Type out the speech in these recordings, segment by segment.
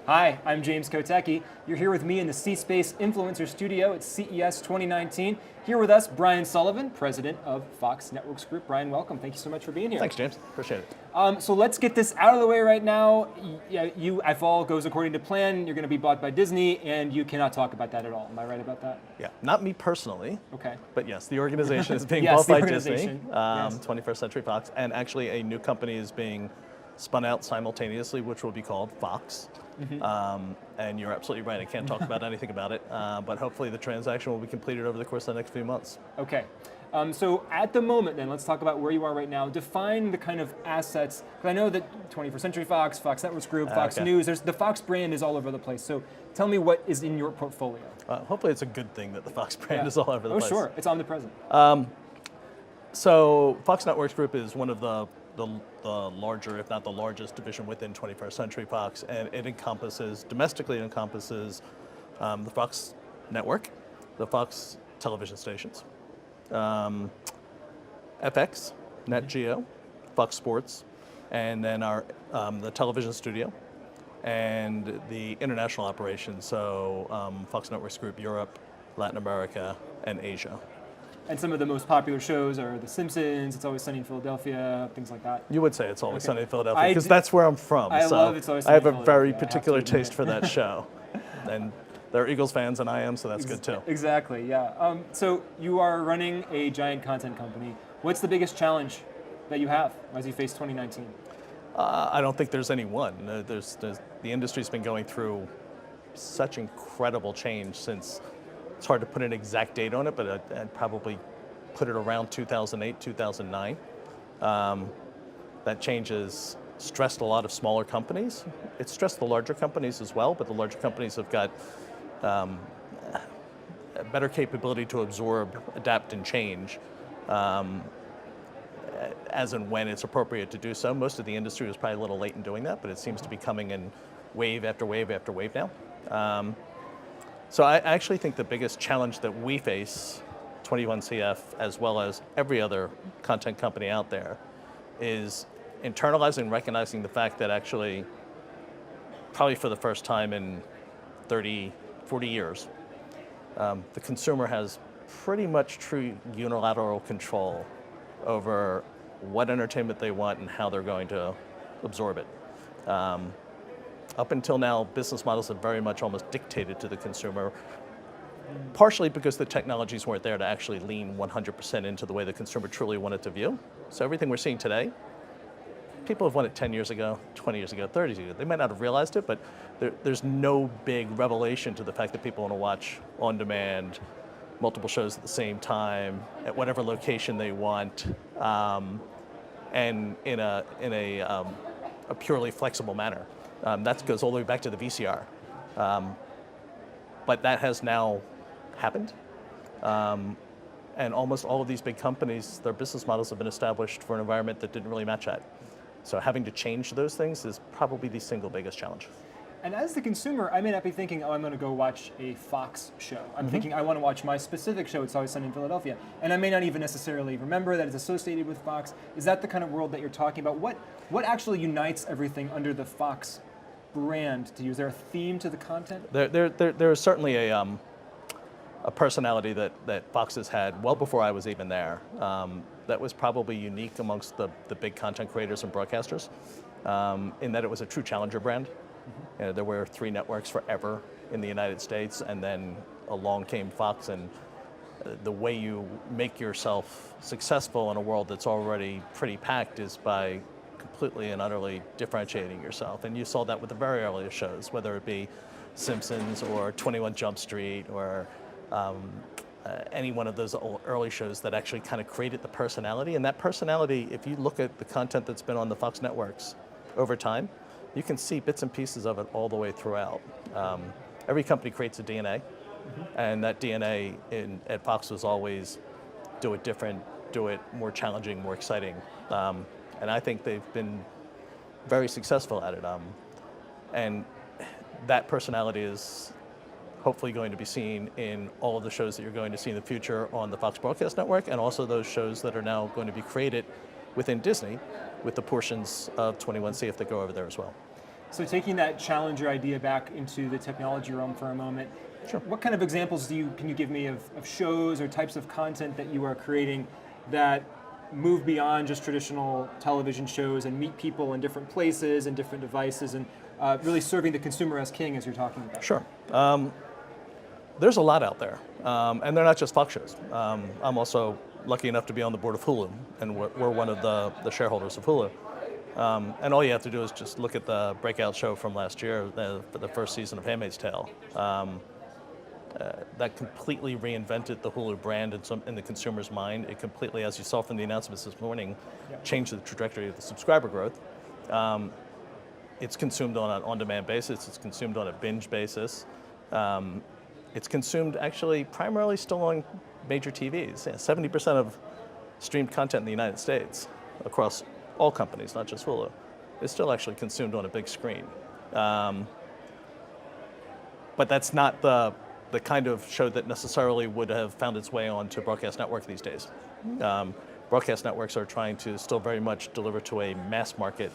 Hi, I'm James Kotecki. You're here with me in the C-Space Influencer Studio at CES 2019. Here with us, Brian Sullivan, president of Fox Networks Group. Brian, welcome. Thank you so much for being here. Thanks, James. Appreciate it. So let's get this out of the way right now. If all goes according to plan, you're going to be bought by Disney, and you cannot talk about that at all. Am I right about that? Yeah, not me personally. Okay. But yes, the organization is being Yes, bought the by organization. Disney, Yes. 21st Century Fox, and actually a new company is being spun out simultaneously, which will be called Fox. And you're absolutely right, I can't talk about anything about it, but hopefully the transaction will be completed over the course of the next few months. Okay. So at the moment then, let's talk about where you are right now. Define the kind of assets, because I know that 21st Century Fox, Fox Networks Group, Fox News, the Fox brand is all over the place. So tell me what is in your portfolio. Hopefully it's a good thing that the Fox brand is all over the place. Oh, sure, it's omnipresent. So Fox Networks Group is one of the larger, if not the largest division within 21st Century Fox, and it encompasses, domestically it encompasses the Fox network, the Fox television stations, FX, Net Geo, Fox Sports, and then our the television studio, and the international operations, so Fox Networks Group Europe, Latin America, and Asia. And some of the most popular shows are The Simpsons, It's Always Sunny in Philadelphia, things like that. You would say It's Always Sunny in Philadelphia, I because do- that's where I'm from. I so love It's Always I Sunny have in a very Philadelphia, I have to particular admit. taste for that show. And they're Eagles fans, and I am, so that's good too. Exactly, yeah. So you are running a giant content company. What's the biggest challenge that you have as you face 2019? I don't think there's any one. The industry's been going through such incredible change since, it's hard to put an exact date on it, but I'd probably put it around 2008, 2009. That change has stressed a lot of smaller companies. It's stressed the larger companies as well, but the larger companies have got a better capability to absorb, adapt, and change as and when it's appropriate to do so. Most of the industry was probably a little late in doing that, but it seems to be coming in wave after wave after wave now. So I actually think the biggest challenge that we face, 21CF, as well as every other content company out there, is internalizing and recognizing the fact that actually, probably for the first time in 30, 40 years, the consumer has pretty much true unilateral control over what entertainment they want and how they're going to absorb it. Up until now, business models have very much almost dictated to the consumer, partially because the technologies weren't there to actually lean 100% into the way the consumer truly wanted to view. So everything we're seeing today, people have wanted 10 years ago, 20 years ago, 30 years ago. They might not have realized it, but there's no big revelation to the fact that people want to watch on demand, multiple shows at the same time, at whatever location they want, and in a purely flexible manner. That goes all the way back to the VCR. But that has now happened. And almost all of these big companies, their business models have been established for an environment that didn't really match that. So having to change those things is probably the single biggest challenge. And as the consumer, I may not be thinking, oh, I'm going to go watch a Fox show. I'm thinking, I want to watch my specific show, It's Always Sunny in Philadelphia. And I may not even necessarily remember that it's associated with Fox. Is that the kind of world that you're talking about? What actually unites everything under the Fox brand to use? Is there a theme to the content? There is certainly a personality that Fox has had well before I was even there. That was probably unique amongst the big content creators and broadcasters, in that it was a true challenger brand. You know, there were 3 networks forever in the United States, and then along came Fox, and the way you make yourself successful in a world that's already pretty packed is by completely and utterly differentiating yourself. And you saw that with the very earliest shows, whether it be Simpsons or 21 Jump Street or any one of those early shows that actually kind of created the personality. And that personality, if you look at the content that's been on the Fox networks over time, you can see bits and pieces of it all the way throughout. Every company creates a DNA, and that DNA at Fox was always do it different, do it more challenging, more exciting. And I think they've been very successful at it. And that personality is hopefully going to be seen in all of the shows that you're going to see in the future on the Fox Broadcast Network, and also those shows that are now going to be created within Disney with the portions of 21CF that go over there as well. So taking that challenger idea back into the technology realm for a moment, Sure. what kind of examples can you give me of shows or types of content that you are creating that move beyond just traditional television shows and meet people in different places and different devices and really serving the consumer as king, as you're talking about? Sure. There's a lot out there, and they're not just Fox shows. I'm also lucky enough to be on the board of Hulu, and we're one of the shareholders of Hulu. And all you have to do is just look at the breakout show from last year, the first season of Handmaid's Tale. That completely reinvented the Hulu brand in the consumer's mind. It completely, as you saw from the announcements this morning, changed the trajectory of the subscriber growth. It's consumed on an on-demand basis. It's consumed on a binge basis. It's consumed actually primarily still on major TVs. 70% of streamed content in the United States across all companies, not just Hulu, is still actually consumed on a big screen. But that's not the kind of show that necessarily would have found its way onto broadcast network these days. Broadcast networks are trying to still very much deliver to a mass market,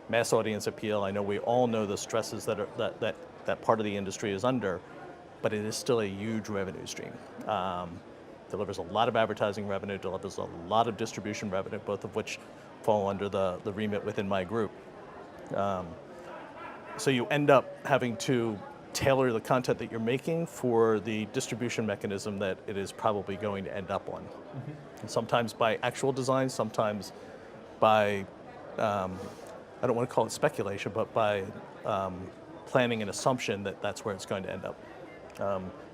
mass audience appeal. I know we all know the stresses that part of the industry is under, but it is still a huge revenue stream. Delivers a lot of advertising revenue, delivers a lot of distribution revenue, both of which fall under the remit within my group. So you end up having to tailor the content that you're making for the distribution mechanism that it is probably going to end up on. And sometimes by actual design, sometimes by, I don't want to call it speculation, but by planning an assumption that that's where it's going to end up.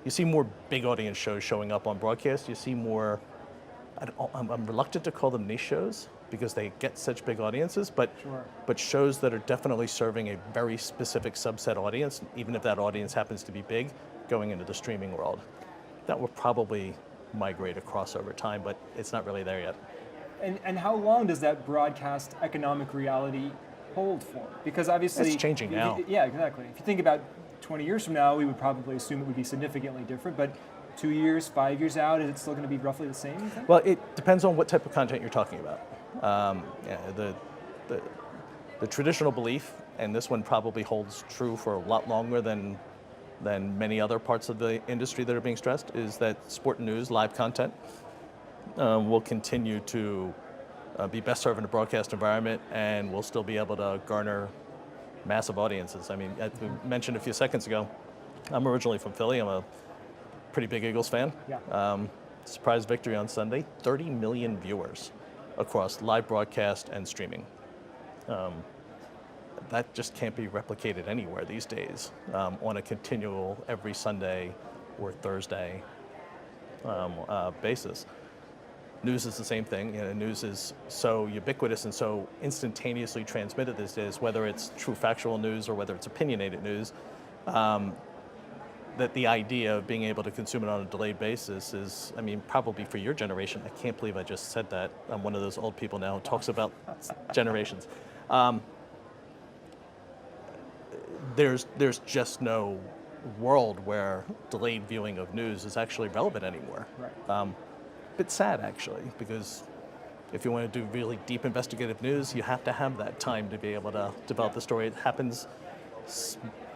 You see more big audience shows showing up on broadcast. You see more, I'm reluctant to call them niche shows because they get such big audiences, but shows that are definitely serving a very specific subset audience, even if that audience happens to be big, going into the streaming world. That will probably migrate across over time, but it's not really there yet. And how long does that broadcast economic reality hold for? Because obviously... It's changing now. Yeah, exactly. If you think about 20 years from now, we would probably assume it would be significantly different, but 2 years, 5 years out, is it still going to be roughly the same, you think? Well, it depends on what type of content you're talking about. The traditional belief, and this one probably holds true for a lot longer than many other parts of the industry that are being stressed, is that sport and news, live content, will continue to be best served in a broadcast environment, and will still be able to garner massive audiences. I mean, as we mentioned a few seconds ago, I'm originally from Philly. I'm a pretty big Eagles fan. Yeah. Surprise victory on Sunday, 30 million viewers across live broadcast and streaming. That just can't be replicated anywhere these days on a continual every Sunday or Thursday basis. News is the same thing. You know, news is so ubiquitous and so instantaneously transmitted these days, whether it's true factual news or whether it's opinionated news, that the idea of being able to consume it on a delayed basis is, I mean, probably for your generation, I can't believe I just said that. I'm one of those old people now who talks about generations. There's just no world where delayed viewing of news is actually relevant anymore. Right. Bit sad, actually, because if you want to do really deep investigative news, you have to have that time to be able to develop the story. It happens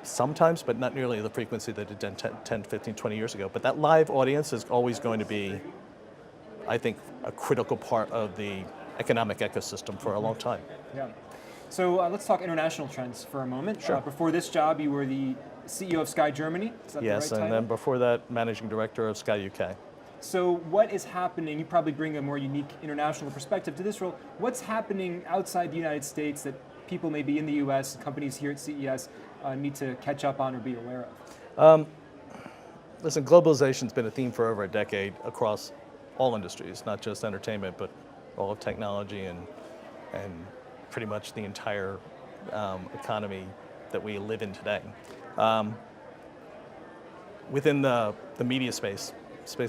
sometimes, but not nearly the frequency that it did 10, 15, 20 years ago. But that live audience is always going to be, I think, a critical part of the economic ecosystem for a long time. Yeah. So let's talk international trends for a moment. Sure. Before this job, you were the CEO of Sky Germany. Is that Yes, the right and title? then before that, managing director of Sky UK. So what is happening? You probably bring a more unique international perspective to this role. What's happening outside the United States that people maybe in the U.S., companies here at CES, need to catch up on or be aware of? Listen, globalization's been a theme for over a decade across all industries, not just entertainment, but all of technology and pretty much the entire economy that we live in today. Within the media space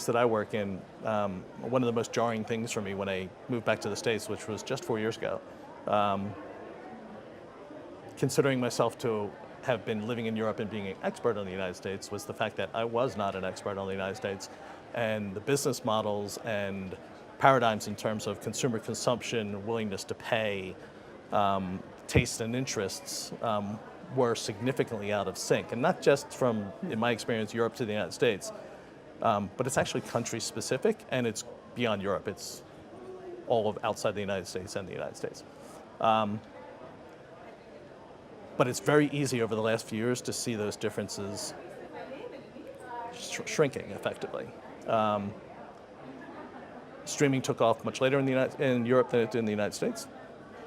that I work in, one of the most jarring things for me when I moved back to the States, which was just 4 years ago, considering myself to have been living in Europe and being an expert on the United States, was the fact that I was not an expert on the United States, and the business models and paradigms in terms of consumer consumption, willingness to pay, tastes and interests were significantly out of sync, and not just from, in my experience, Europe to the United States, but it's actually country specific, and it's beyond Europe. It's all of outside the United States and the United States. But it's very easy over the last few years to see those differences shrinking effectively. Streaming took off much later in Europe than it did in the United States.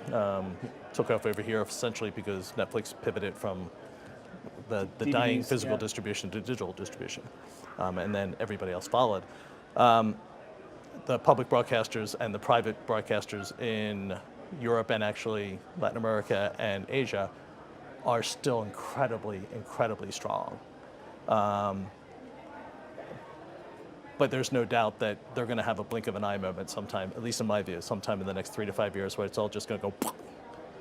Took off over here essentially because Netflix pivoted from the DVDs, dying physical yeah. distribution to digital distribution, and then everybody else followed. The public broadcasters and the private broadcasters in Europe and actually Latin America and Asia are still incredibly, incredibly strong. But there's no doubt that they're going to have a blink of an eye moment sometime, at least in my view, sometime in the next 3 to 5 years, where it's all just going to go,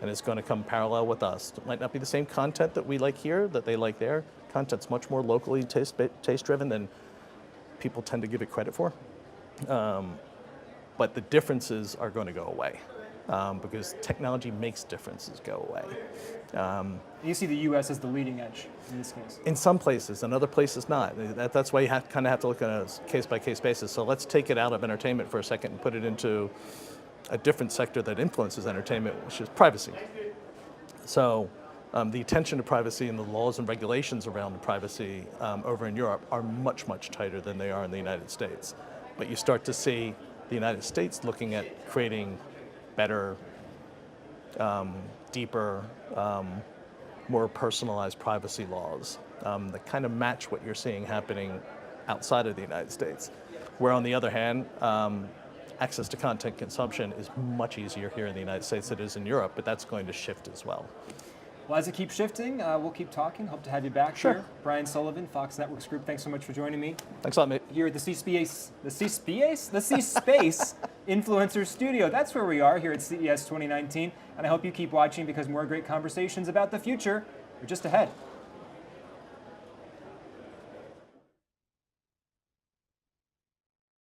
and it's going to come parallel with us. It might not be the same content that we like here, that they like there. Content's much more locally taste-driven than people tend to give it credit for. But the differences are going to go away because technology makes differences go away. You see the U.S. as the leading edge in this case. In some places, in other places not. That's why you kind of have to look on a case-by-case basis. So let's take it out of entertainment for a second and put it into a different sector that influences entertainment, which is privacy. So the attention to privacy and the laws and regulations around privacy over in Europe are much, much tighter than they are in the United States. But you start to see the United States looking at creating better, deeper, more personalized privacy laws that kind of match what you're seeing happening outside of the United States. Where on the other hand, access to content consumption is much easier here in the United States than it is in Europe, but that's going to shift as well. Well, as it keeps shifting, we'll keep talking. Hope to have you back Sure. here. Brian Sullivan, Fox Networks Group, thanks so much for joining me Thanks a lot, mate. here at the C-Space Influencer Studio. That's where we are here at CES 2019, and I hope you keep watching because more great conversations about the future are just ahead.